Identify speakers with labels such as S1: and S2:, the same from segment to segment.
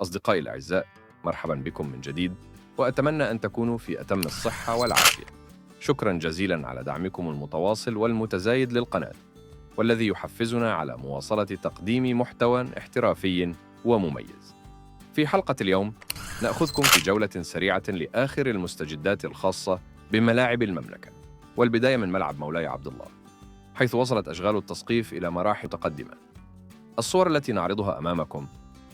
S1: أصدقائي الأعزاء، مرحبا بكم من جديد، وأتمنى أن تكونوا في أتم الصحة والعافية. شكرا جزيلا على دعمكم المتواصل والمتزايد للقناة، والذي يحفزنا على مواصلة تقديم محتوى احترافي ومميز. في حلقة اليوم نأخذكم في جولة سريعة لآخر المستجدات الخاصة بملاعب المملكة، والبداية من ملعب مولاي عبد الله، حيث وصلت أشغال التسقيف إلى مراحل متقدمة. الصور التي نعرضها أمامكم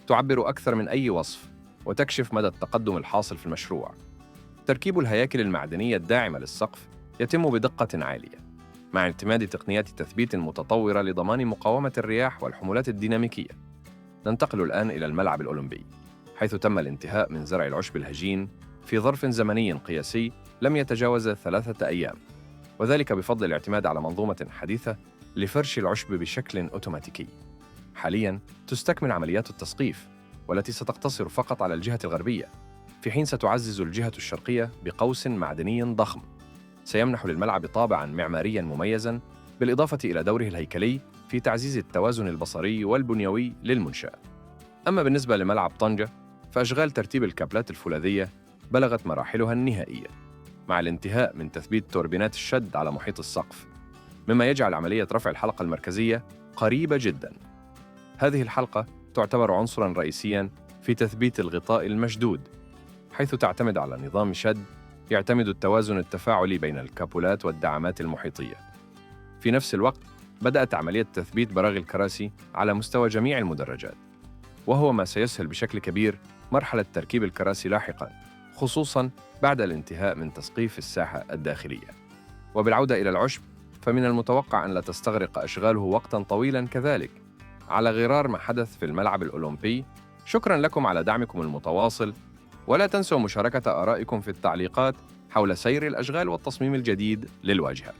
S1: تعبر أكثر من أي وصف وتكشف مدى التقدم الحاصل في المشروع. تركيب الهياكل المعدنية الداعمة للسقف يتم بدقة عالية، مع اعتماد تقنيات تثبيت متطورة لضمان مقاومة الرياح والحمولات الديناميكية. ننتقل الآن إلى الملعب الأولمبي، حيث تم الانتهاء من زرع العشب الهجين في ظرف زمني قياسي لم يتجاوز 3 أيام، وذلك بفضل الاعتماد على منظومة حديثة لفرش العشب بشكل أوتوماتيكي. حالياً تستكمل عمليات التسقيف، والتي ستقتصر فقط على الجهة الغربية، في حين ستعزز الجهة الشرقية بقوس معدني ضخم سيمنح للملعب طابعاً معمارياً مميزاً، بالإضافة إلى دوره الهيكلي في تعزيز التوازن البصري والبنيوي للمنشأة. أما بالنسبة لملعب طنجة، فأشغال ترتيب الكابلات الفولاذية بلغت مراحلها النهائية، مع الانتهاء من تثبيت توربينات الشد على محيط السقف، مما يجعل عملية رفع الحلقة المركزية قريبة جداً. هذه الحلقة تعتبر عنصراً رئيسياً في تثبيت الغطاء المشدود، حيث تعتمد على نظام شد يعتمد التوازن التفاعلي بين الكابولات والدعامات المحيطية. في نفس الوقت بدأت عملية تثبيت براغي الكراسي على مستوى جميع المدرجات، وهو ما سيسهل بشكل كبير مرحلة تركيب الكراسي لاحقاً، خصوصاً بعد الانتهاء من تسقيف الساحة الداخلية. وبالعودة إلى العشب، فمن المتوقع أن لا تستغرق أشغاله وقتاً طويلاً كذلك، على غرار ما حدث في الملعب الأولمبي. شكراً لكم على دعمكم المتواصل، ولا تنسوا مشاركة آرائكم في التعليقات حول سير الأشغال والتصميم الجديد للواجهات.